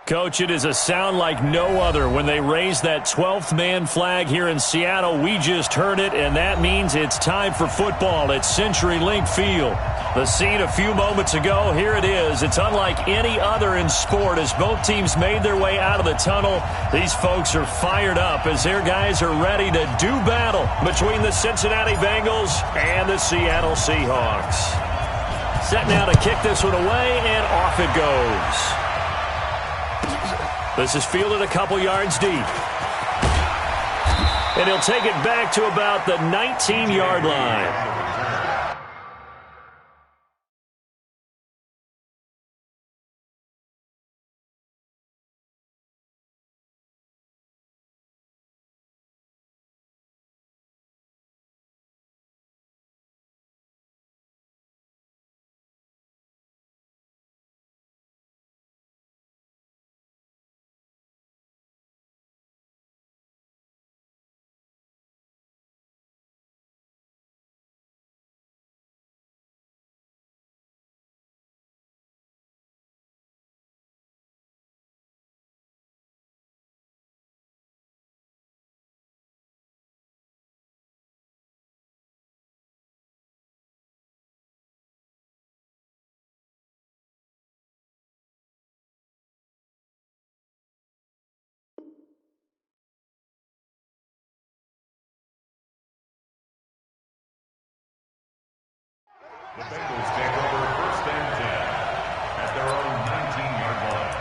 Coach, it is a sound like no other when they raise that 12th man flag here in Seattle. We just heard it, and that means it's time for football at CenturyLink Field. The scene a few moments ago, here it is. It's unlike any other in sport as both teams made their way out of the tunnel. These folks are fired up as their guys are ready to do battle between the Cincinnati Bengals and the Seattle Seahawks. Set now to kick this one away, and off it goes. This is fielded a couple yards deep. And he'll take it back to about the 19-yard line. The Bengals take over 1st and 10 at their own 19-yard line.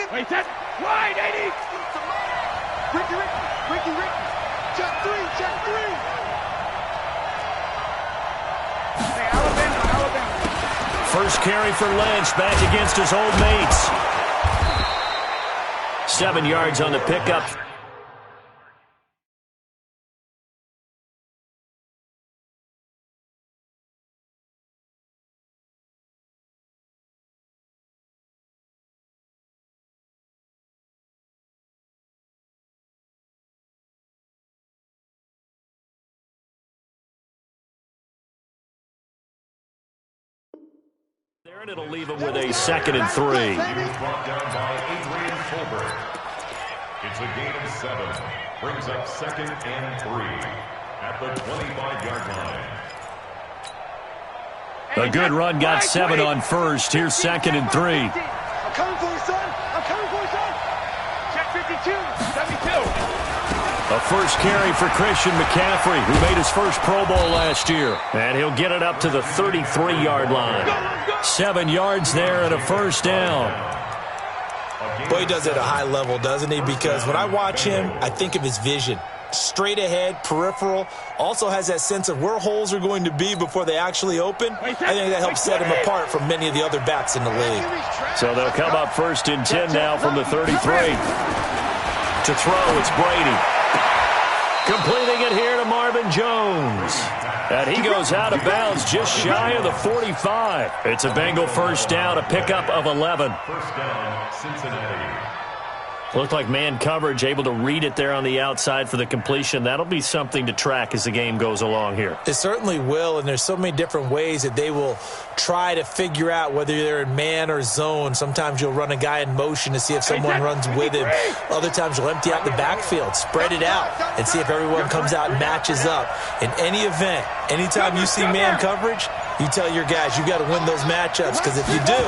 Wait, that's wide, 80! Ricky, check three! Hey, Alabama. First carry for Lynch, back against his old mates. 7 yards on the pickup. There, and it'll leave him with a 2nd and 3. He was brought down by Yr1. It's a gain of 7. Brings up 2nd and 3 at the 25-yard line. A good run got 7 on first. Here's 2nd and 3. I'm coming for you, son. Check 52, 72. A first carry for Christian McCaffrey, who made his first Pro Bowl last year. And he'll get it up to the 33-yard line. 7 yards there and a first down. Boy, he does it at a high level, doesn't he? Because when I watch him, I think of his vision. Straight ahead, peripheral, also has that sense of where holes are going to be before they actually open. I think that helps set him apart from many of the other backs in the league. So they'll come up 1st and 10 now from the 33. To throw, it's Brady. Completing it here to Marvin Jones. And he goes out of bounds just shy of the 45. It's a Bengal first down, a pickup of 11. First down, Cincinnati. Looked like man coverage, able to read it there on the outside for the completion. That'll be something to track as the game goes along here. It certainly will, and there's so many different ways that they will try to figure out whether they're in man or zone. Sometimes you'll run a guy in motion to see if someone runs with him. Other times you'll empty out the backfield, spread it out, and see if everyone comes out and matches up. In any event, anytime you see man coverage, you tell your guys you've got to win those matchups, because if you do,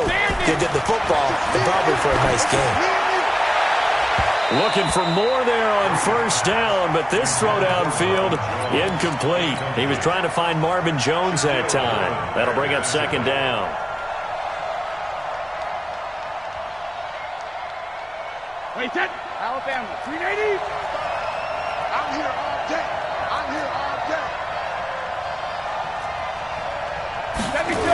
you'll get the football and probably for a nice game. Looking for more there on first down, but this throw downfield incomplete. He was trying to find Marvin Jones that time. That'll bring up 2nd down. Wait, that Alabama, 380. I'm here all day. 72.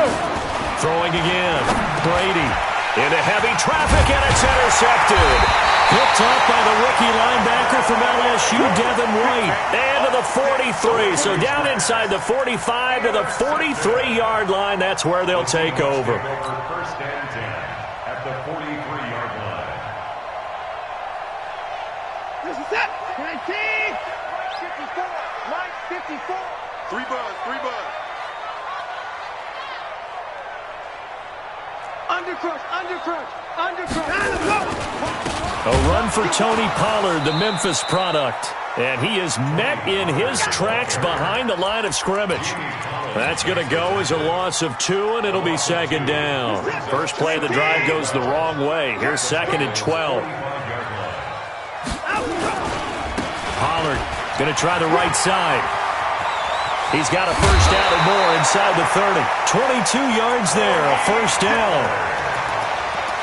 Throwing again. Brady into heavy traffic, and it's intercepted. Picked up by the rookie linebacker from LSU, Devin White. And to the 43. So down inside the 45 to the 43-yard line. That's where they'll take over. First and 10 at the 43-yard line. This is it. 19. Line 54. 3 buzz, 3 buzz. Undercrush, undercrush, undercrush. A run for Tony Pollard, the Memphis product. And he is met in his tracks behind the line of scrimmage. That's going to go as a loss of 2, and it'll be second down. First play of the drive goes the wrong way. Here's second and 12. Pollard going to try the right side. He's got a first down and more inside the 30. 22 yards there, a first down.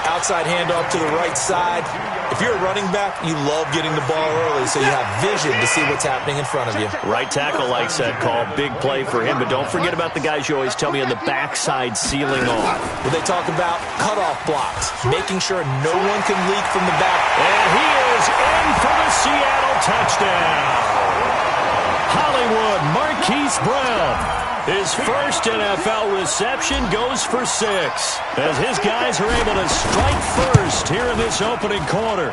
Outside handoff to the right side. If you're a running back, you love getting the ball early so you have vision to see what's happening in front of you. Right tackle likes that call. Big play for him, but don't forget about the guys you always tell me on the backside sealing off. When they talk about cutoff blocks, making sure no one can leak from the back. And he is in for the Seattle touchdown. Hollywood Marquise Brown. His first NFL reception goes for 6 as his guys are able to strike first here in this opening quarter.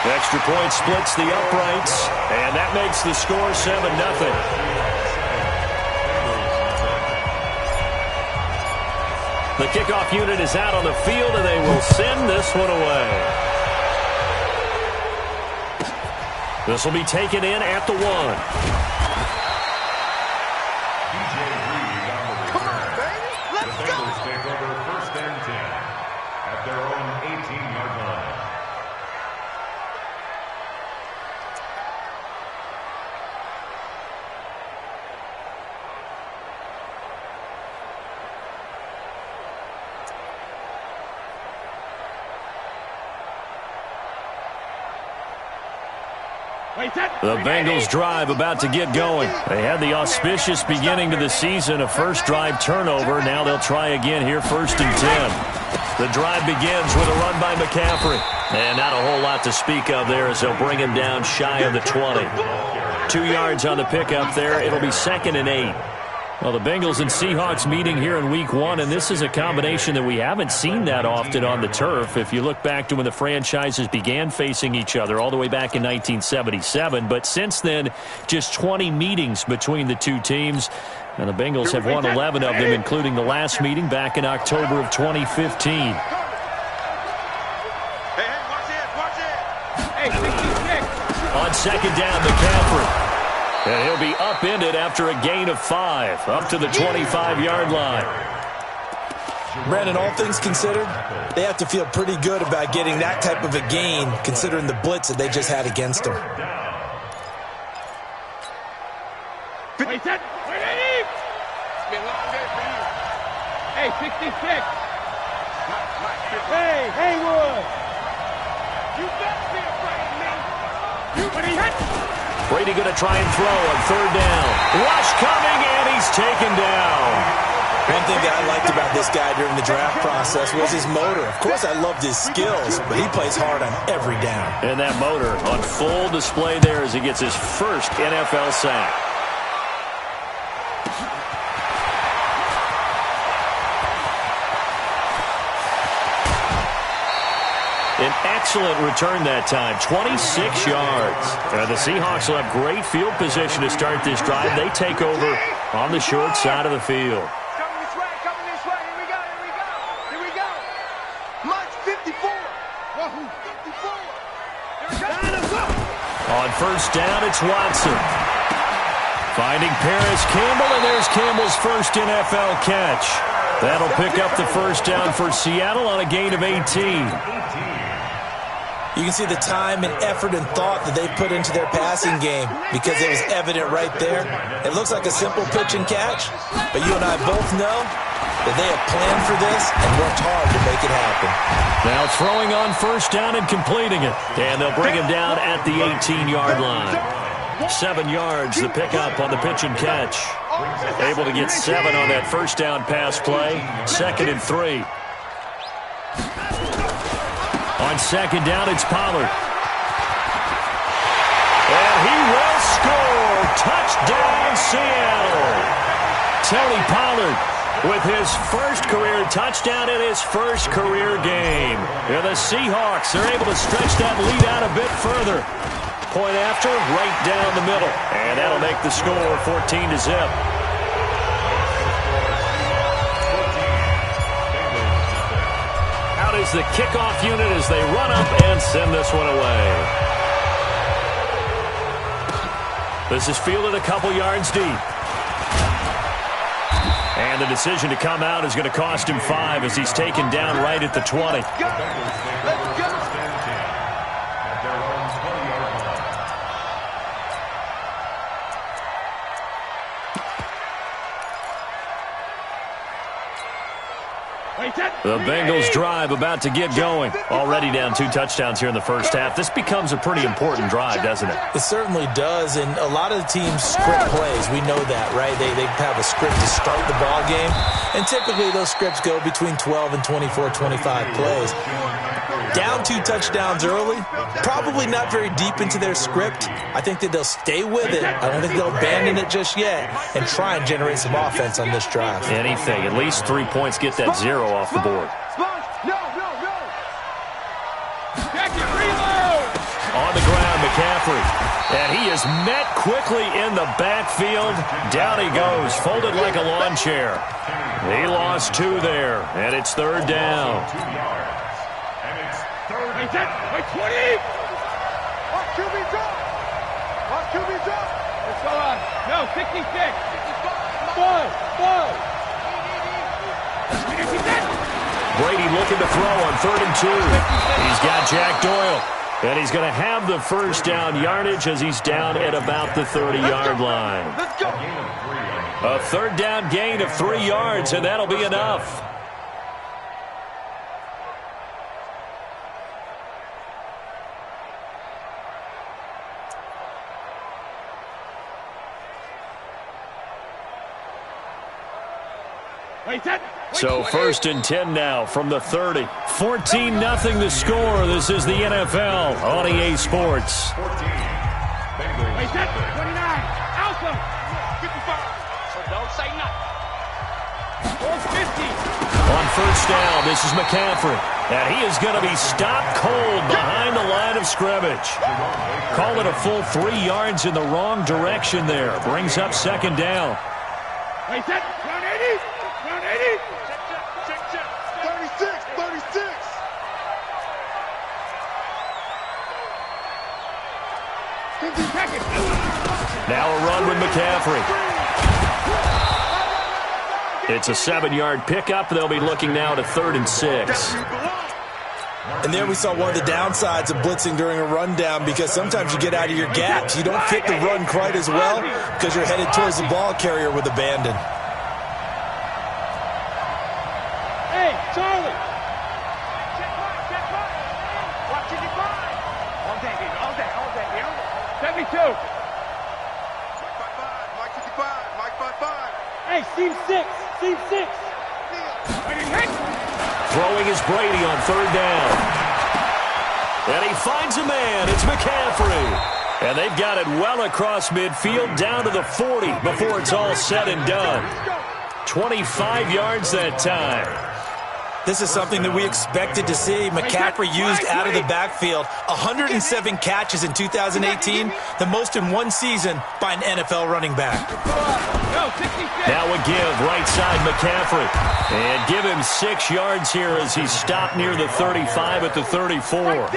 Extra point splits the uprights, and that makes the score 7-0. The kickoff unit is out on the field, and they will send this one away. This will be taken in at the 1. The Bengals drive about to get going. They had the auspicious beginning to the season, a first drive turnover. Now they'll try again here, first and 10. The drive begins with a run by McCaffrey. And not a whole lot to speak of there as they'll bring him down shy of the 20. 2 yards on the pickup there. It'll be second and 8. Well, the Bengals and Seahawks meeting here in Week 1, and this is a combination that we haven't seen that often on the turf. If you look back to when the franchises began facing each other all the way back in 1977, but since then, just 20 meetings between the two teams, and the Bengals have won 11 of them, including the last meeting back in October of 2015. On second down, McCaffrey. And he'll be upended after a gain of 5, up to the 25-yard line. Brandon, all things considered, they have to feel pretty good about getting that type of a gain, considering the blitz that they just had against them. Wait, set. Wait, it's been a long day for you. Hey, 66. Hey, Haywood. You better be afraid of me. You better hit. Brady going to try and throw on third down. Rush coming, and he's taken down. One thing that I liked about this guy during the draft process was his motor. Of course, I loved his skills, but he plays hard on every down. And that motor on full display there as he gets his first NFL sack. An excellent return that time, 26 yards. The Seahawks will have great field position to start this drive. They take over on the short side of the field. Coming this way, here we go, here we go. March 54. 54. Here we go. On first down, it's Watson. Finding Paris Campbell, and there's Campbell's first NFL catch. That'll pick up the first down for Seattle on a gain of 18. You can see the time and effort and thought that they put into their passing game because it was evident right there. It looks like a simple pitch and catch, but you and I both know that they have planned for this and worked hard to make it happen. Now throwing on first down and completing it. And they'll bring him down at the 18-yard line. 7 yards, the pickup on the pitch and catch. Able to get 7 on that first down pass play. Second and 3. On second down, it's Pollard. Seattle. Tony Pollard with his first career touchdown in his first career game. And the Seahawks are able to stretch that lead out a bit further. Point after, right down the middle. And that'll make the score 14-0. Out is the kickoff unit as they run up and send this one away. This is fielded a couple yards deep. And the decision to come out is going to cost him 5 as he's taken down right at the 20. The Bengals drive about to get going. Already down 2 touchdowns here in the first half. This becomes a pretty important drive, doesn't it? It certainly does, and a lot of the teams script plays. We know that, right? They have a script to start the ball game, and typically those scripts go between 12 and 24, 25 plays. Down 2 touchdowns early, probably not very deep into their script. I think that they'll stay with it. I don't think they'll abandon it just yet and try and generate some offense on this drive. Anything. At least 3 points, get that 0 off the board. On the ground, McCaffrey. And he is met quickly in the backfield. Down he goes, folded like a lawn chair. He lost 2 there, and it's 3rd down. Wait, 20! Watch QB drop! Watch QB drop! Let's go on. No, 66! 5! Brady looking to throw on 3rd and 2. He's got Jack Doyle. And he's going to have the first down yardage as he's down at about the 30-yard line. Let's go! A 3rd down gain of 3 yards, and that'll be enough. So 1st and 10 now from the 30. 14-0 the score. This is the NFL on EA Sports. 29. Alpha. 55. So don't say nothing. 50. On 1st down, this is McCaffrey. And he is going to be stopped cold behind the line of scrimmage. Call it a full 3 yards in the wrong direction there. Brings up 2nd down. Wait, set. Round 80. Round 80. Check. 36. Now a run with McCaffrey. It's a 7-yard pickup. They'll be looking now to 3rd and 6. And there we saw one of the downsides of blitzing during a rundown, because sometimes you get out of your gaps. You don't fit the run quite as well because you're headed towards the ball carrier with abandon. Hey, Charlie. Check right. Watch it divide. All day. 72. Mike 55. Hey, seam 6. Throwing is Brady on 3rd down. And he finds a man. It's McCaffrey. And they've got it well across midfield down to the 40 before it's all said and done. 25 yards that time. This is something that we expected to see. McCaffrey used out of the backfield. 107 catches in 2018, the most in one season by an NFL running back. Now a give, right side McCaffrey. And give him 6 yards here as he's stopped near the 35 at the 34.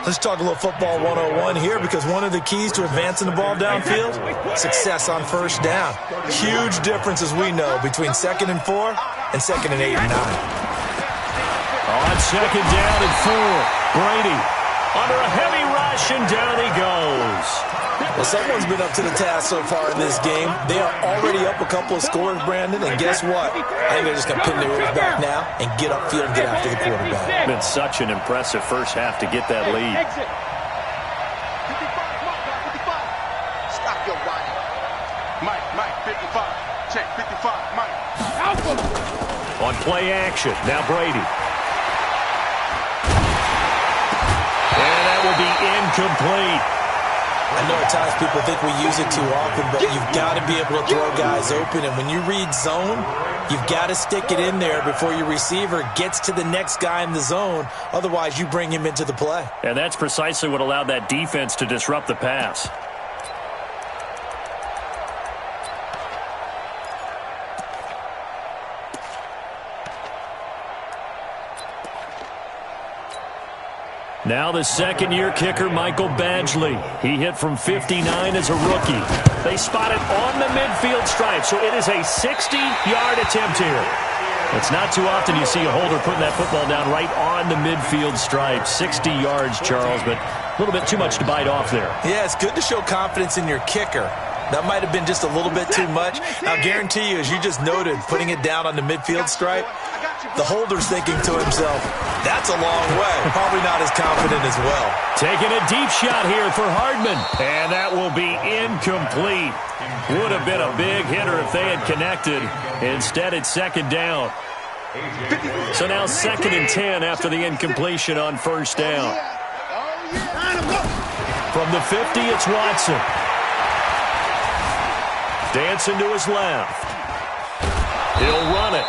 Let's talk a little football 101 here, because one of the keys to advancing the ball downfield, success on 1st down. Huge difference, as we know, between 2nd and 4 and 2nd and 8 and 9. On 2nd down and 4, Brady under a heavy rush, and down he goes. Well, someone's been up to the task so far in this game. They are already up a couple of scores, Brandon, and guess what? I think they're just going to pin their ears back now and get upfield and get after the quarterback. It's been such an impressive first half to get that lead. 55. Stop your running. Mike, 55. Check, 55, Mike. Alpha. On play action, now Brady. And that will be incomplete. I know at times people think we use it too often, but you've got to be able to throw guys open. And when you read zone, you've got to stick it in there before your receiver gets to the next guy in the zone. Otherwise, you bring him into the play. And that's precisely what allowed that defense to disrupt the pass. Now the second-year kicker, Michael Badgley. He hit from 59 as a rookie. They spot it on the midfield stripe, so it is a 60-yard attempt here. It's not too often you see a holder putting that football down right on the midfield stripe. 60 yards, Charles, but a little bit too much to bite off there. Yeah, it's good to show confidence in your kicker. That might have been just a little bit too much. I'll guarantee you, as you just noted, putting it down on the midfield stripe, the holder's thinking to himself, that's a long way. Probably not as confident as well. Taking a deep shot here for Hardman. And that will be incomplete. Would have been a big hitter if they had connected. Instead, it's second down. So now 2nd and 10 after the incompletion on first down. From the 50, it's Watson. Dancing to his left. He'll run it.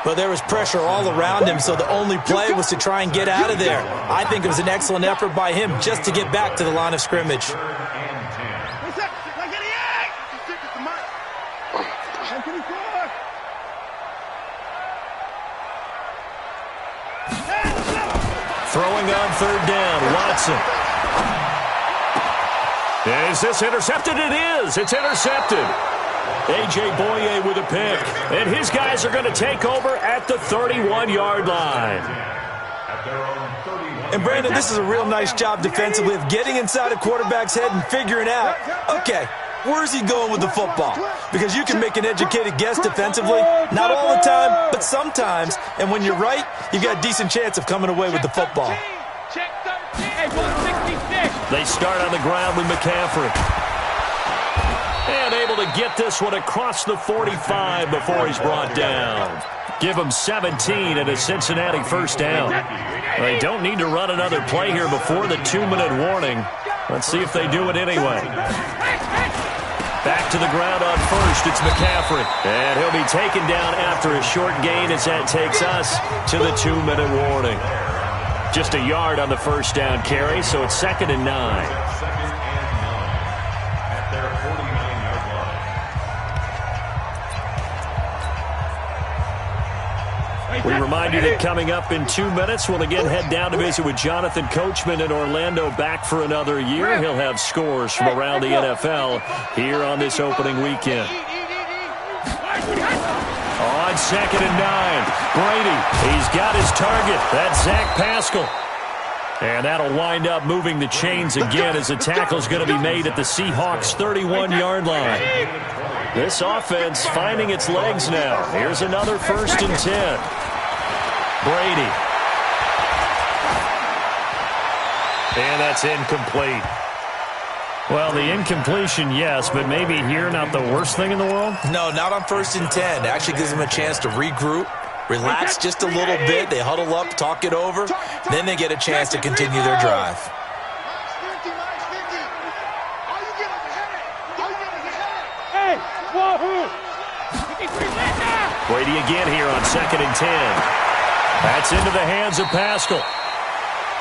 But there was pressure all around him, so the only play was to try and get out of there. I think it was an excellent effort by him just to get back to the line of scrimmage. Throwing on third down, Watson. Is this intercepted? It is. It's intercepted. HATBOY with a pick. And his guys are going to take over at the 31-yard line. And, Brandon, this is a real nice job defensively of getting inside a quarterback's head and figuring out, okay, where's he going with the football? Because you can make an educated guess defensively. Not all the time, but sometimes. And when you're right, you've got a decent chance of coming away with the football. They start on the ground with McCaffrey. And able to get this one across the 45 before he's brought down. Give him 17 and a Cincinnati first down. They don't need to run another play here before the 2-minute warning. Let's see if they do it anyway. Back to the ground on first, it's McCaffrey. And he'll be taken down after a short gain as that takes us to the 2-minute warning. Just a yard on the first down carry, so it's 2nd and 9. We remind you that coming up in 2 minutes, we'll again head down to visit with Jonathan Coachman in Orlando, back for another year. He'll have scores from around the NFL here on this opening weekend. On 2nd and 9, Brady, he's got his target. That's Zach Pascal. And that'll wind up moving the chains again as the tackle's going to be made at the Seahawks' 31-yard line. This offense finding its legs now. Here's another 1st and 10. Brady. And that's incomplete. Well, the incompletion, yes, but maybe here not the worst thing in the world? No, not on 1st and 10. It actually gives them a chance to regroup, relax just a little bit. They huddle up, talk it over. Then they get a chance to continue their drive. Brady again here on 2nd and 10. That's into the hands of Pascal.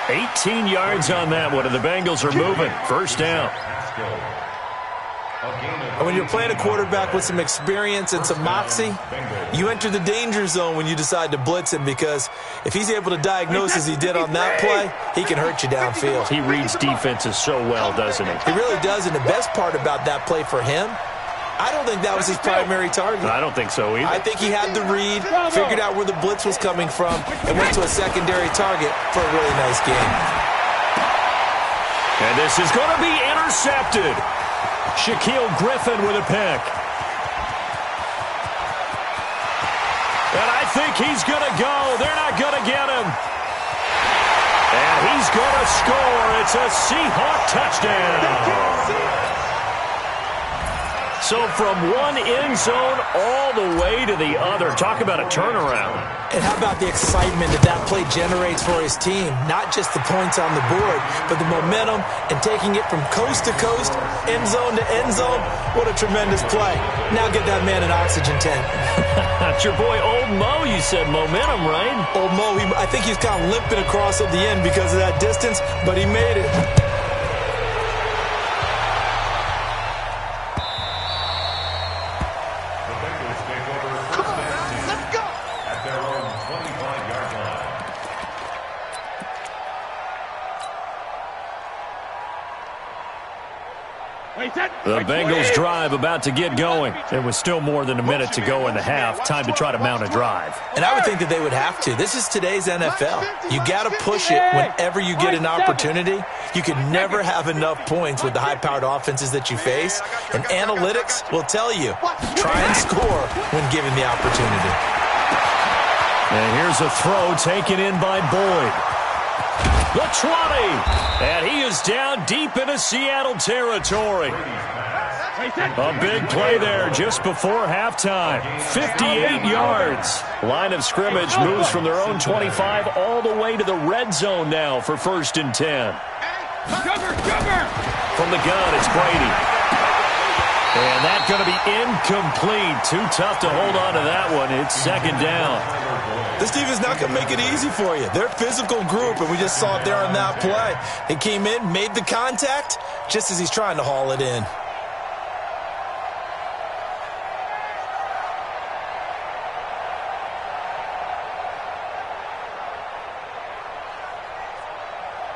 18 yards on that one, and the Bengals are moving. First down. And when you're playing a quarterback with some experience and some moxie, you enter the danger zone when you decide to blitz him, because if he's able to diagnose as he did on that play, he can hurt you downfield. He reads defenses so well, doesn't he? He really does, and the best part about that play for him, I don't think that was his primary target. I don't think so either. I think he had the read, figured out where the blitz was coming from, and went to a secondary target for a really nice game. And this is going to be intercepted. Shaquille Griffin with a pick. And I think he's going to go. They're not going to get him. And he's going to score. It's a Seahawk touchdown. So from one end zone all the way to the other. Talk about a turnaround. And how about the excitement that play generates for his team? Not just the points on the board, but the momentum and taking it from coast to coast, end zone to end zone. What a tremendous play. Now get that man an oxygen tank. That's your boy Old Mo. You said momentum, right? Old Mo, I think he's kind of limping across at the end because of that distance, but he made it. The Bengals drive about to get going. There was still more than a minute to go in the half. Time to try to mount a drive. And I would think that they would have to. This is today's NFL. You got to push it whenever you get an opportunity. You can never have enough points with the high-powered offenses that you face. And analytics will tell you, try and score when given the opportunity. And here's a throw taken in by Boyd. The 20, and he is down deep into Seattle territory. A big play there just before halftime. 58 yards. Line of scrimmage moves from their own 25 all the way to the red zone now for 1st and 10. From the gun, it's Brady. And that's going to be incomplete. Too tough to hold on to that one. It's 2nd down. This defense is not going to make it easy for you. They're a physical group, and we just saw it there on that play. He came in, made the contact, just as he's trying to haul it in.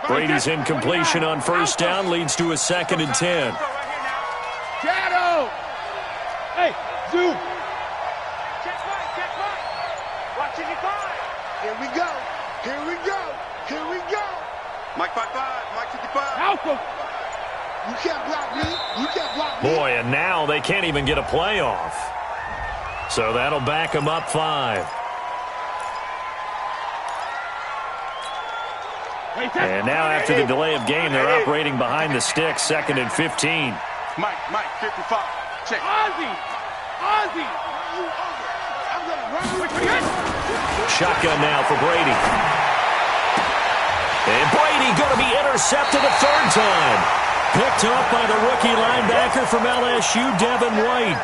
Brady's incompletion on 1st down leads to a 2nd and 10. Shadow! Hey, zoom! Check Mike! Watch it, Here we go! Here we go! Here we go! Mike 5-5, Mike 55. Alpha! You can't block me! You can't block me! Boy, and now they can't even get a play off. So that'll back them up 5. And now after the delay of game, they're operating behind the sticks, 2nd and 15. Mike 55. Check. Ozzy! I'm gonna run with you. Shotgun now for Brady. And Brady going to be intercepted a 3rd time. Picked up by the rookie linebacker from LSU, Devin White.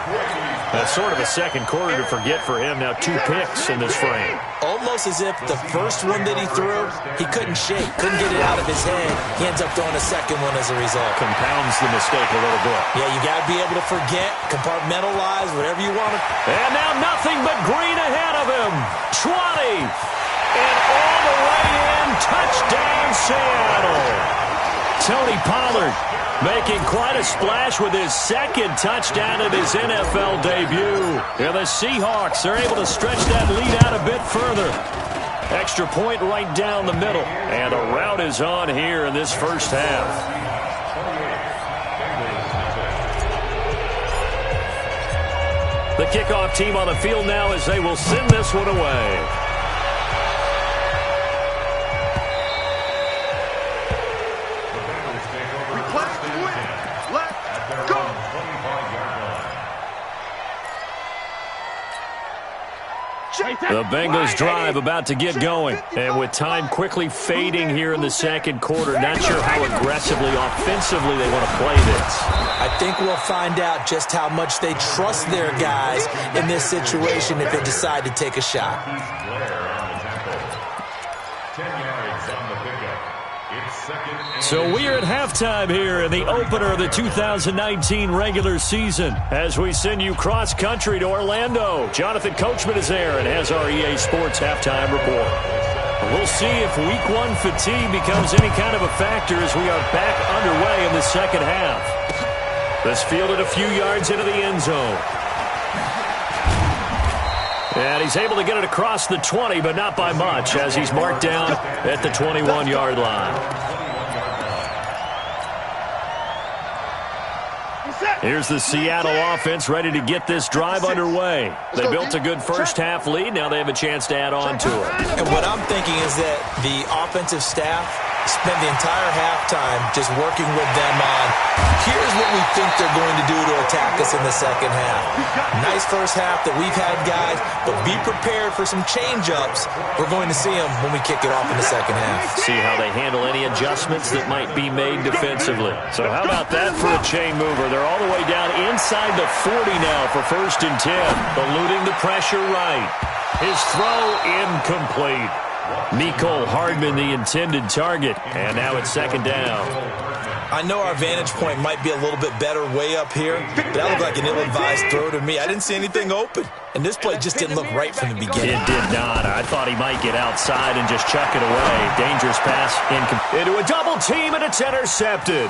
That's sort of a second quarter to forget for him. Now 2 picks in this frame. Almost as if the first one that he threw, he couldn't shake, couldn't get it out of his head. He ends up throwing a second one as a result. Compounds the mistake a little bit. Yeah, you got to be able to forget, compartmentalize, whatever you want to. And now nothing but green ahead of him. 20. And all the way in. Touchdown, Seattle. Tony Pollard making quite a splash with his 2nd touchdown of his NFL debut. And the Seahawks are able to stretch that lead out a bit further. Extra point right down the middle. And the rout is on here in this 1st half. The kickoff team on the field now as they will send this one away. The Bengals drive about to get going. And with time quickly fading here in the 2nd quarter, not sure how aggressively, offensively they want to play this. I think we'll find out just how much they trust their guys in this situation if they decide to take a shot. 10 yards on the pickup. It's 2nd and So we are at halftime here in the opener of the 2019 regular season as we send you cross-country to Orlando. Jonathan Coachman is there and has our EA Sports halftime report. We'll see if Week 1 fatigue becomes any kind of a factor as we are back underway in the 2nd half. This fielded a few yards into the end zone. And he's able to get it across the 20, but not by much as he's marked down at the 21-yard line. Here's the Seattle offense ready to get this drive underway. They built a good 1st half lead. Now they have a chance to add on to it. And what I'm thinking is that the offensive staff spent the entire halftime just working with them on, here's what we think they're going to do to attack us in the second half. Nice first half that we've had, guys, but be prepared for some change-ups. We're going to see them when we kick it off in the second half. See how they handle any adjustments that might be made defensively. So how about that for a chain mover? They're all the way down inside the 40 now for 1st and 10. Eluding the pressure right. His throw incomplete. Mecole Hardman, the intended target, and now it's 2nd down. I know our vantage point might be a little bit better way up here, but that looked like an ill-advised throw to me. I didn't see anything open, and this play just didn't look right from the beginning. It did not. I thought he might get outside and just chuck it away. Dangerous pass into a double team, and it's intercepted.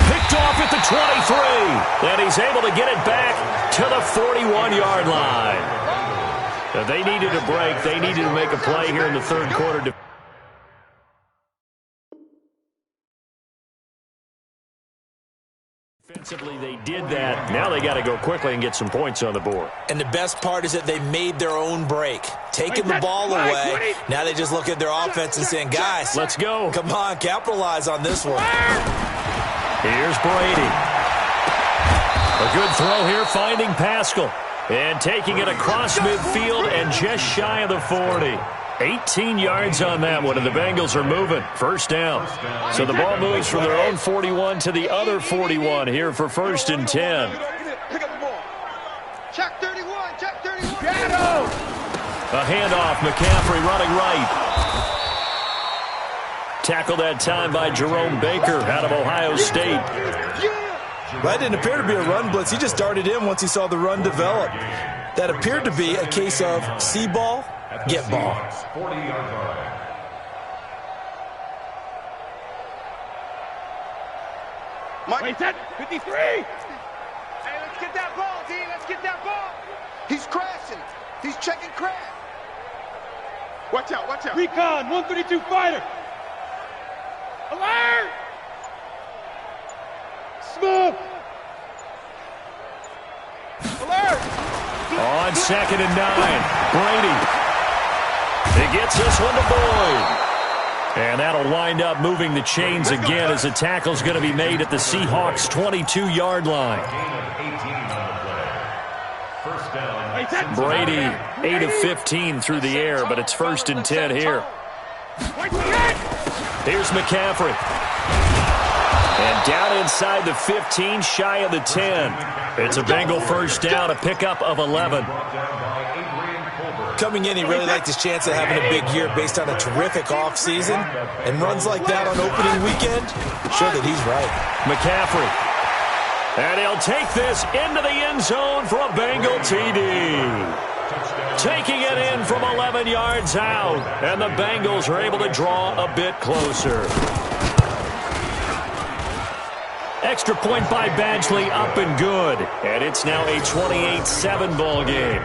Picked off at the 23, and he's able to get it back to the 41-yard line. They needed a break. They needed to make a play here in the 3rd quarter. Defensively, they did that. Now they got to go quickly and get some points on the board. And the best part is that they made their own break, taking the ball away. Now they just look at their offense and saying, guys, let's go. Come on, capitalize on this one. Here's Brady. A good throw here, finding Pascal. And taking it across midfield and just shy of the 40. 18 yards on that one, and the Bengals are moving. 1st down. So the ball moves from their own 41 to the other 41 here for 1st and 10. Pick up the ball. Check 31, check 31. A handoff, McCaffrey running right. Tackled that time by Jerome Baker out of Ohio State. That didn't appear to be a run blitz. He just darted in once he saw the run develop. That appeared to be a case of see ball, get ball. 40-yard line. Mike, 53. Hey, let's get that ball, D. Let's get that ball. He's crashing. He's checking crash. watch out, watch out. Recon, 132 fighter. Alert! Smoke! Alert! On 2nd and 9, Brady. It gets this one to Boyd. And that'll wind up moving the chains again as the tackle's going to be made at the Seahawks' 22-yard line. Brady, 8 of 15 through the air, but it's 1st and 10 here. Here's McCaffrey. And down inside the 15, shy of the 10. It's a Bengal 1st down, a pickup of 11. Coming in, he really liked his chance of having a big year based on a terrific offseason. And runs like that on opening weekend, show that he's right. McCaffrey. And he'll take this into the end zone for a Bengal TD. Taking it in from 11 yards out. And the Bengals are able to draw a bit closer. Extra point by Badgley, up and good. And it's now a 28-7 ball game.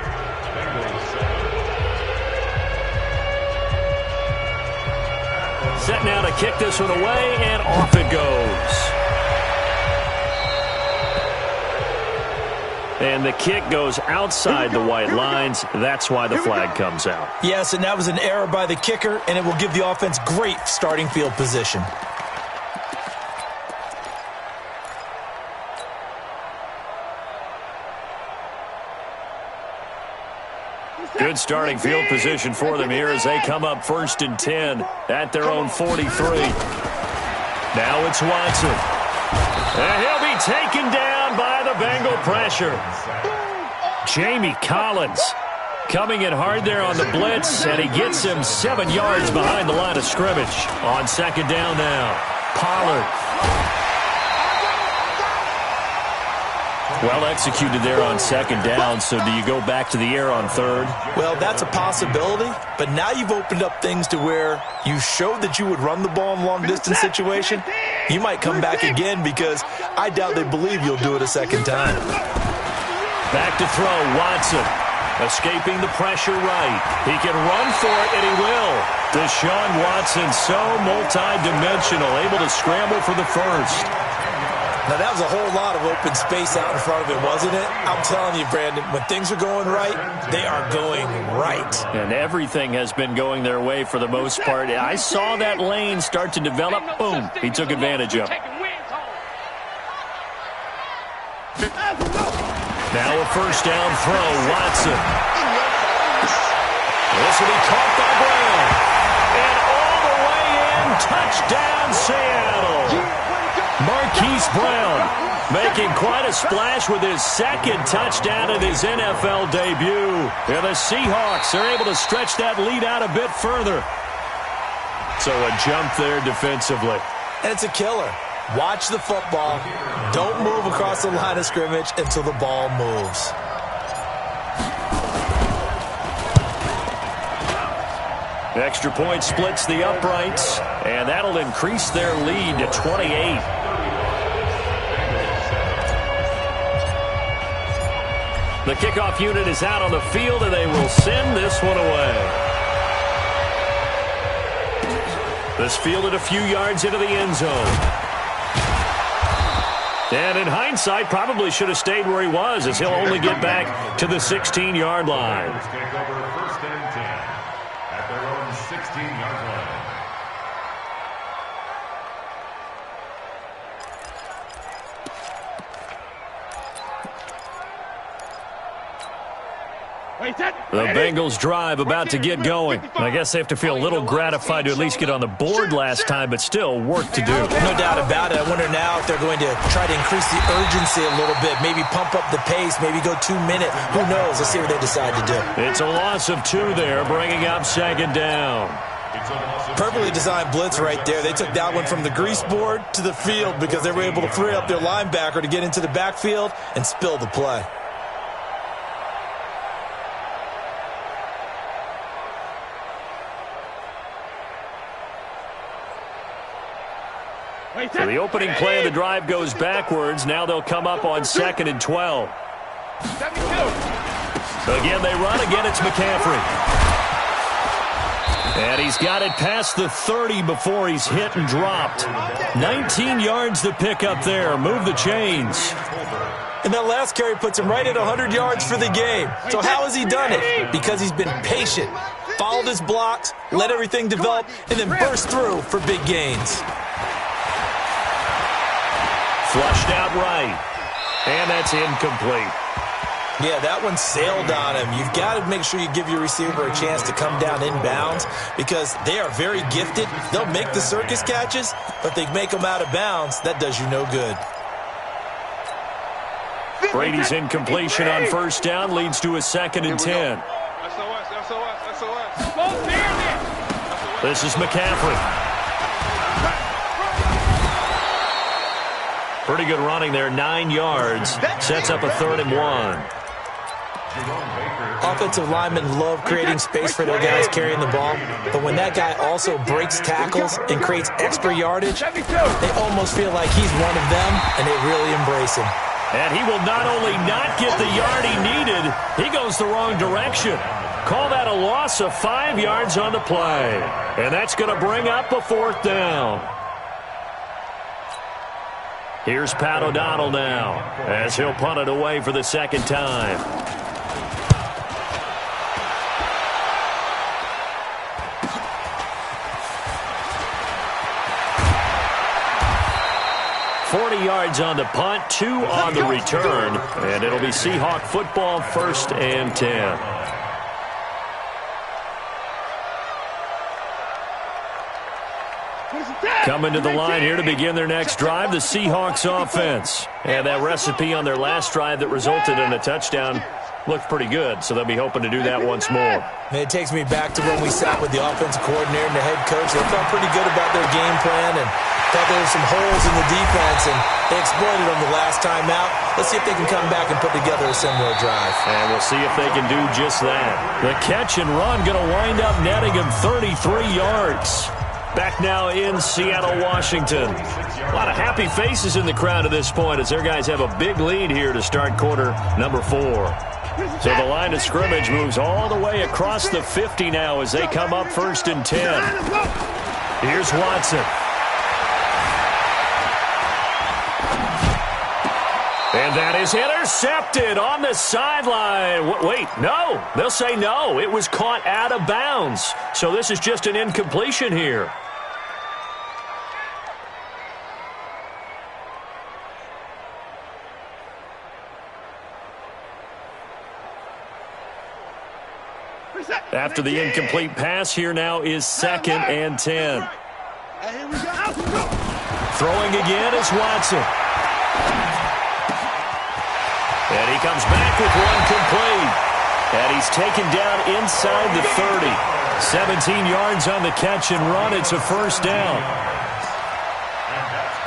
Set now to kick this one away, and off it goes. And the kick goes outside the white lines. That's why the flag comes out. Yes, and that was an error by the kicker, and it will give the offense great starting field position. Good starting field position for them here as they come up 1st and 10 at their own 43. Now it's Watson. And he'll be taken down by the Bengal pressure. Jamie Collins coming in hard there on the blitz, and he gets him 7 yards behind the line of scrimmage. On 2nd down now, Pollard. Well executed there on 2nd down, so do you go back to the air on 3rd? Well, that's a possibility, but now you've opened up things to where you showed that you would run the ball in long-distance situation. You might come back again because I doubt they believe you'll do it a 2nd time. Back to throw, Watson. Escaping the pressure right. He can run for it, and he will. Deshaun Watson, so multi-dimensional, able to scramble for the first. Now, that was a whole lot of open space out in front of him, wasn't it? I'm telling you, Brandon, when things are going right, they are going right. And everything has been going their way for the most part. I saw that lane start to develop. Boom. He took advantage of it. Now a first down throw, Watson. This will be caught by Brown. And all the way in, touchdown Seattle. Marquise Brown making quite a splash with his second touchdown in his NFL debut. And the Seahawks are able to stretch that lead out a bit further. So a jump there defensively. And it's a killer. Watch the football. Don't move across the line of scrimmage until the ball moves. Extra point splits the uprights, and that'll increase their lead to 28. The kickoff unit is out on the field, and they will send this one away. This fielded a few yards into the end zone. And in hindsight, probably should have stayed where he was, as he'll only get back to the 16-yard line. Take over first and 10 at their own 16-yard line. The Bengals drive about to get going. I guess they have to feel a little gratified to at least get on the board last time, but still work to do. No doubt about it. I wonder now if they're going to try to increase the urgency a little bit, maybe pump up the pace, maybe go 2 minutes. Who knows? Let's see what they decide to do. It's a loss of 2 there, bringing up second down. Perfectly designed blitz right there. They took that one from the grease board to the field because they were able to free up their linebacker to get into the backfield and spill the play. So the opening play of the drive goes backwards. Now they'll come up on 2nd and 12. Again, they run. Again, it's McCaffrey. And he's got it past the 30 before he's hit and dropped. 19 yards to pick up there. Move the chains. And that last carry puts him right at 100 yards for the game. So how has he done it? Because he's been patient, followed his blocks, let everything develop, and then burst through for big gains. Flushed out right. And that's incomplete. Yeah, that one sailed on him. You've got to make sure you give your receiver a chance to come down inbounds because they are very gifted. They'll make the circus catches, but they make them out of bounds. That does you no good. Brady's incompletion on first down leads to a 2nd and 10. This is McCaffrey. Pretty good running there, 9 yards. Sets up a 3rd and 1. Offensive linemen love creating space for their guys carrying the ball, but when that guy also breaks tackles and creates extra yardage, they almost feel like he's one of them, and they really embrace him. And he will not only not get the yard he needed, he goes the wrong direction. Call that a loss of 5 yards on the play. And that's going to bring up a 4th down. Here's Pat O'Donnell now, as he'll punt it away for the 2nd time. $40 yards on the punt, 2 on the return, and it'll be Seahawk football, 1st and 10. Coming to the line here to begin their next drive, the Seahawks offense. And that recipe on their last drive that resulted in a touchdown looked pretty good, so they'll be hoping to do that once more. And it takes me back to when we sat with the offensive coordinator and the head coach. They felt pretty good about their game plan and thought there were some holes in the defense, and they exploited them the last time out. Let's see if they can come back and put together a similar drive. And we'll see if they can do just that. The catch and run going to wind up netting him 33 yards. Back now in Seattle, Washington. A lot of happy faces in the crowd at this point as their guys have a big lead here to start quarter number 4. So the line of scrimmage moves all the way across the 50 now as they come up 1st and 10. Here's Watson. And that is intercepted on the sideline. Wait, no. They'll say no. It was caught out of bounds. So this is just an incompletion here. After the incomplete pass, here now is 2nd and 10. Throwing again is Watson. And he comes back with one complete. And he's taken down inside the 30. 17 yards on the catch and run. It's a first down.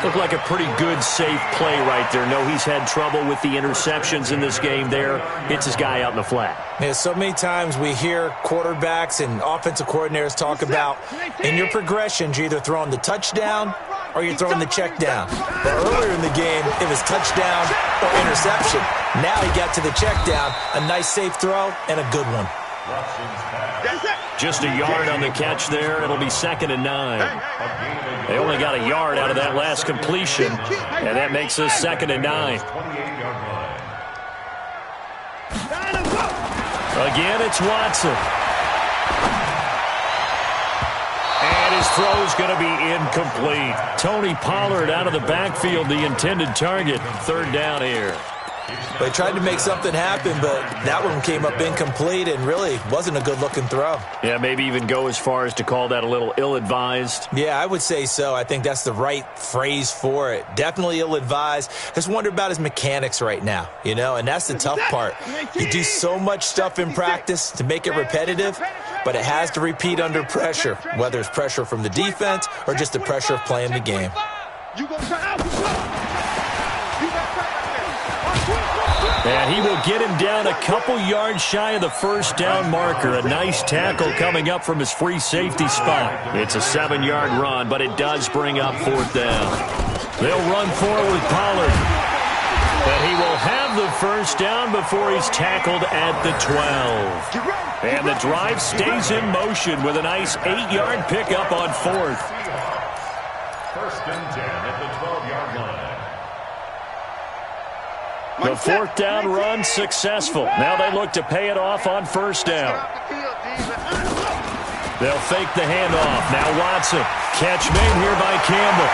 Looked like a pretty good, safe play right there. No, he's had trouble with the interceptions in this game there. Hits his guy out in the flat. Yeah, so many times we hear quarterbacks and offensive coordinators talk about in your progressions, you're either throwing the touchdown or you're throwing the check down. But earlier in the game, it was touchdown or interception. Now he got to the check down, a nice safe throw, and a good one. Just a yard on the catch there. It'll be 2nd and 9. They only got a yard out of that last completion, and that makes us 2nd and 9. Again, it's Watson. And his throw's going to be incomplete. Tony Pollard out of the backfield, the intended target. 3rd down here. They tried to make something happen, but that one came up incomplete and really wasn't a good-looking throw. Yeah, maybe even go as far as to call that a little ill-advised. Yeah, I would say so. I think that's the right phrase for it. Definitely ill-advised. Just wonder about his mechanics right now, and that's the tough part. You do so much stuff in practice to make it repetitive, but it has to repeat under pressure, whether it's pressure from the defense or just the pressure of playing the game. And he will get him down a couple yards shy of the first down marker. A nice tackle coming up from his free safety spot. It's a 7-yard run, but it does bring up 4th down. They'll run forward with Pollard. But he will have the first down before he's tackled at the 12. And the drive stays in motion with a nice 8-yard pickup on 4th. 1st and 10 at the 12-yard line. The 4th down run successful. Now they look to pay it off on 1st down. They'll fake the handoff. Now Watson. Catch made here by Campbell.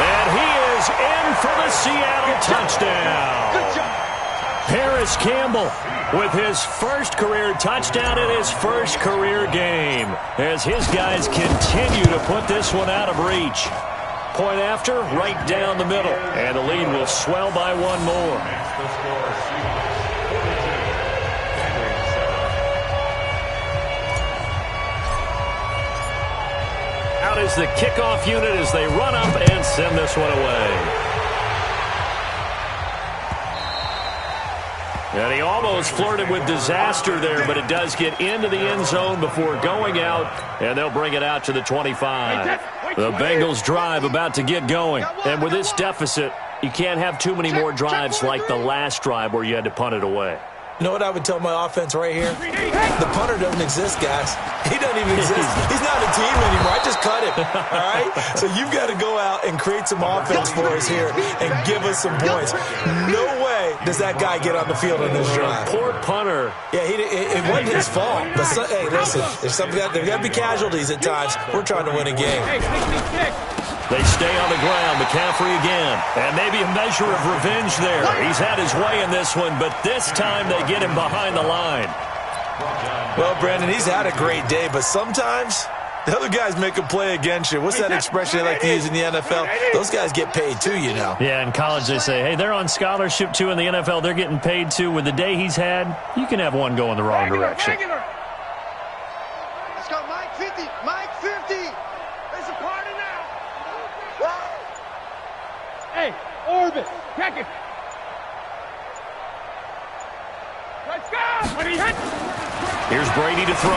And he is in for the Seattle touchdown. Paris Campbell with his first career touchdown in his first career game as his guys continue to put this one out of reach. Point after, right down the middle. And the lead will swell by one more. Out is the kickoff unit as they run up and send this one away. And he almost flirted with disaster there, but it does get into the end zone before going out, and they'll bring it out to the 25. The Bengals drive about to get going. And with this deficit, you can't have too many more drives like the last drive where you had to punt it away. You know what I would tell my offense right here? The punter doesn't exist, guys. He doesn't even exist. He's not a team anymore. I just cut him, all right? So you've got to go out and create some offense for us here and give us some points. No way does that guy get on the field on this drive. Poor punter. Yeah, it wasn't his fault. But hey, listen, there's got to be casualties at times. We're trying to win a game. They stay on the ground. McCaffrey again. And maybe a measure of revenge there. He's had his way in this one, but this time they get him behind the line. Well, Brandon, he's had a great day, but sometimes the other guys make a play against you. What's that expression they like to use in the NFL? Those guys get paid too, Yeah, in college they say, hey, they're on scholarship too. In the NFL, they're getting paid too. With the day he's had, you can have one go in the wrong direction. Let's go, Mike 50. Mike 50. It's a party now. Hey, Orbit, check it. Let's go. Here's Brady to throw.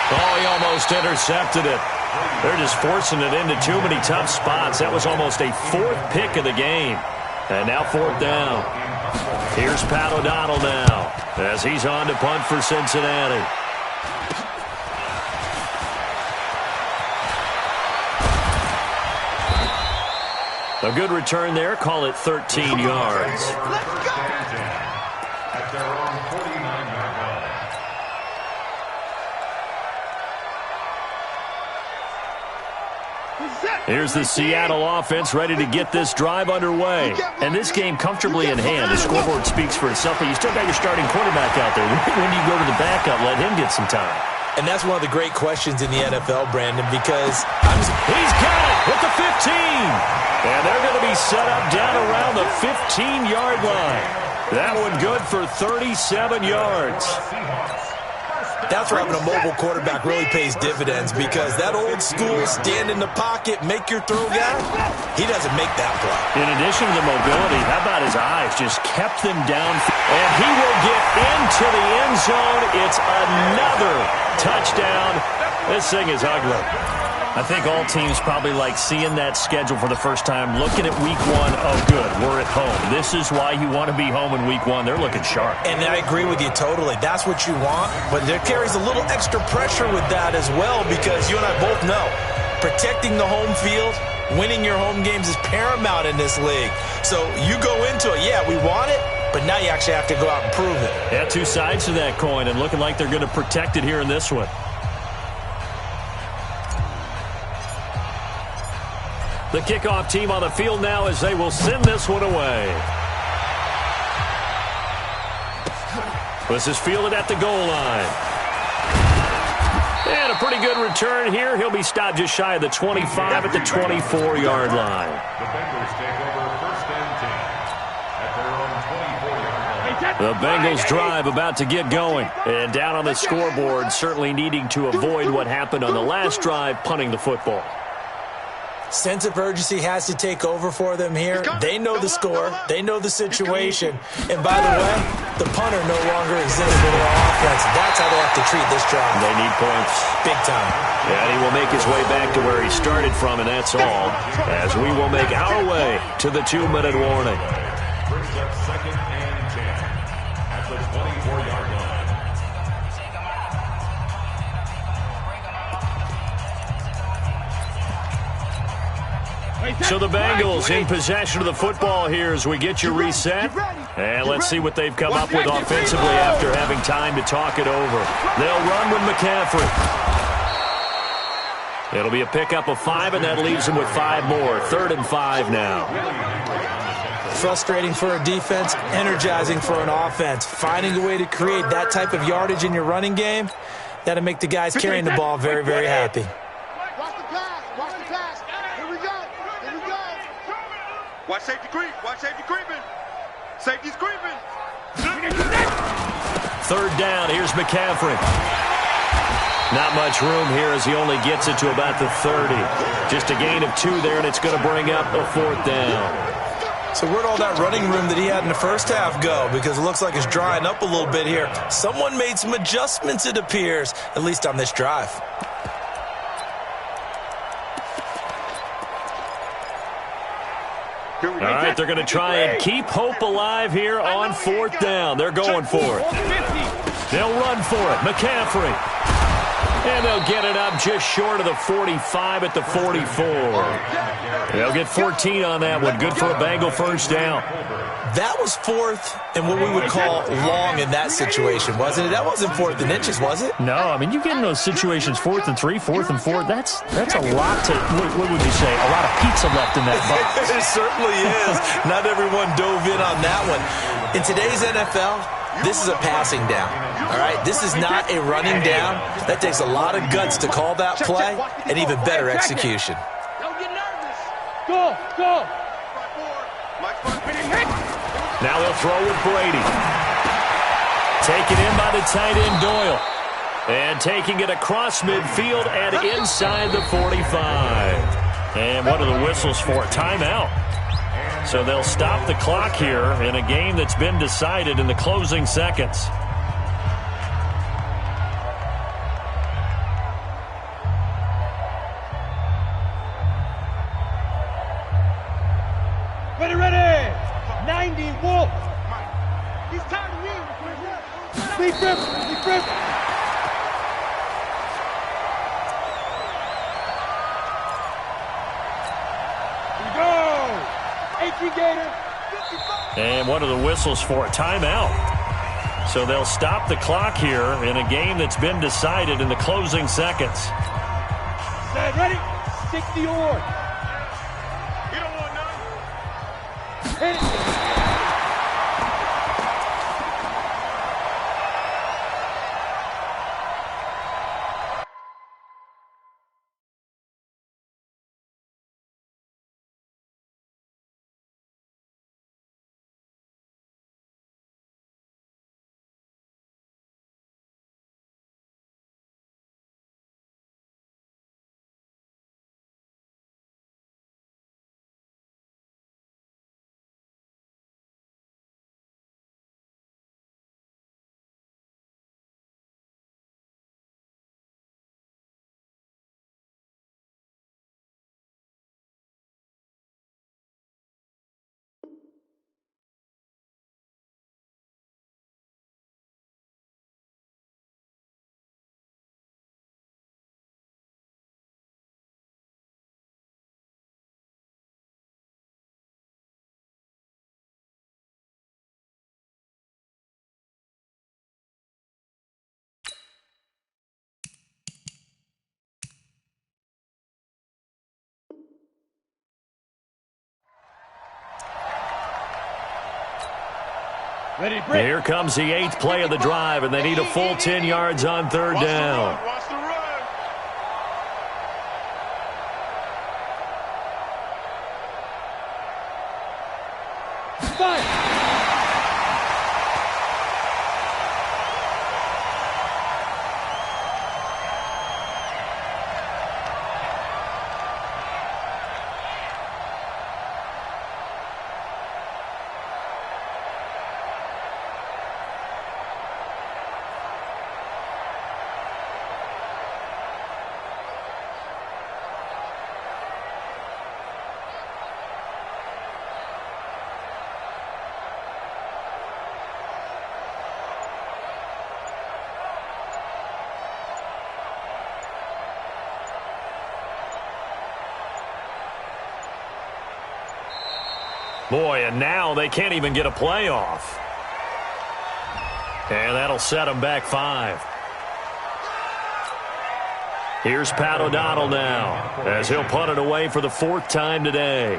Oh, he almost intercepted it. They're just forcing it into too many tough spots. That was almost a 4th pick of the game. And now 4th down. Here's Pat O'Donnell now as he's on to punt for Cincinnati. A good return there. Call it 13 yards. Let's go! At their own 49-yard line. Here's the Seattle offense ready to get this drive underway. And this game comfortably in hand. The scoreboard speaks for itself, but you still got your starting quarterback out there. When do you go to the backup? Let him get some time. And that's one of the great questions in the NFL, Brandon, because he's got it with the 15. And they're going to be set up down around the 15-yard line. That one good for 37 yards. That's where having a mobile quarterback really pays dividends, because that old school stand in the pocket, make your throw guy, he doesn't make that play. In addition to the mobility, how about his eyes? Just kept them down. And he will get into the end zone. It's another touchdown. This thing is ugly. I think all teams probably like seeing that schedule for the first time, looking at week one. Oh, good, we're at home. This is why you want to be home in week one. They're looking sharp. And I agree with you totally. That's what you want, but there carries a little extra pressure with that as well, because you and I both know protecting the home field, winning your home games is paramount in this league. So you go into it, yeah, we want it, but now you actually have to go out and prove it. Yeah, two sides to that coin, and looking like they're going to protect it here in this one. The kickoff team on the field now as they will send this one away. This is fielded at the goal line. And a pretty good return here. He'll be stopped just shy of the 25 at the 24-yard line. The Bengals take over first and 10 at their own 24-yard line. The Bengals drive about to get going. And down on the scoreboard, certainly needing to avoid what happened on the last drive, punting the football. Sense of urgency has to take over for them here. They know the score. They know the situation. And by the way, the punter no longer exists for their offense. That's how they have to treat this drive. They need points. Big time. And he will make his way back to where he started from, and that's all, as we will make our way to the 2-minute warning. Brings up second and 10 at the 24-yard line. So the Bengals in possession of the football here as we get you reset. And let's see what they've come up with offensively after having time to talk it over. They'll run with McCaffrey. It'll be a pickup of 5, and that leaves them with 5 more. 3rd and 5 now. Frustrating for a defense, energizing for an offense. Finding a way to create that type of yardage in your running game, that'll make the guys carrying the ball very, very happy. Watch safety creep. Watch safety creeping. Safety's creeping. 3rd down. Here's McCaffrey. Not much room here as he only gets it to about the 30. Just a gain of 2 there, and it's going to bring up a 4th down. So where'd all that running room that he had in the first half go? Because it looks like it's drying up a little bit here. Someone made some adjustments, it appears, at least on this drive. All right, they're going to try and keep hope alive here on 4th down. They're going for it. They'll run for it. McCaffrey. And they'll get it up just short of the 45 at the 44. They'll get 14 on that one. Good for a Bengal first down. That was 4th and what we would call long in that situation, wasn't it? That wasn't 4th and inches, was it? No, I mean, you get in those situations 4th and 3, 4th and 4. That's a lot to, what would you say, a lot of pizza left in that box. It certainly is. Not everyone dove in on that one. In today's NFL, this is a passing down, all right? This is not a running down. That takes a lot of guts to call that play, and even better execution. Don't get nervous. Go. Now they'll throw with Brady. Taken in by the tight end Doyle. And taking it across midfield and inside the 45. And what are the whistles for? Timeout. So they'll stop the clock here in a game that's been decided in the closing seconds. Ready. 90 Wolf. He's tired of you. Deep grip. Here we go. 18 Gator. And one of the whistles for a timeout. So they'll stop the clock here in a game that's been decided in the closing seconds. Set, ready? 60 or. You don't want none. Hit it. Ready, break. Here comes the 8th play of the drive, and they need a full 10 yards on third down. Watch the run. Fire. Boy, and now they can't even get a playoff. And that'll set them back 5. Here's Pat O'Donnell now, as he'll punt it away for the 4th time today.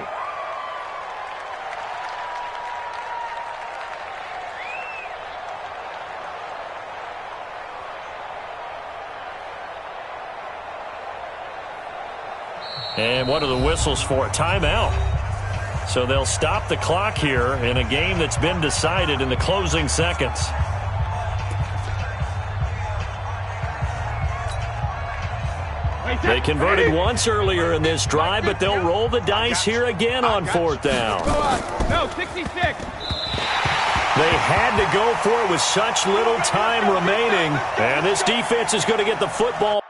And one of the whistles for a timeout. So they'll stop the clock here in a game that's been decided in the closing seconds. They converted once earlier in this drive, but they'll roll the dice here again on 4th down. No, 66. They had to go for it with such little time remaining, and this defense is going to get the football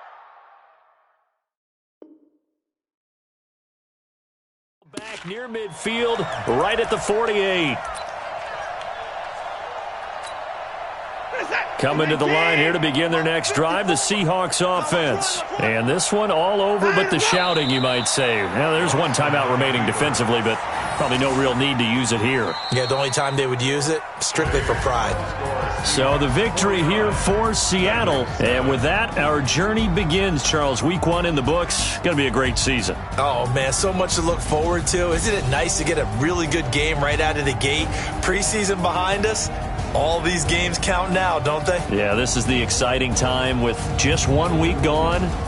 back near midfield, right at the 48. Coming to the line here to begin their next drive, the Seahawks offense. And this one all over but the shouting, you might say. Now, there's one timeout remaining defensively, but probably no real need to use it here. Yeah, the only time they would use it, strictly for pride. So the victory here for Seattle. And with that, our journey begins, Charles. Week 1 in the books. Going to be a great season. Oh, man, so much to look forward to. Isn't it nice to get a really good game right out of the gate? Preseason behind us. All these games count now, don't they? Yeah, this is the exciting time with just 1 week gone.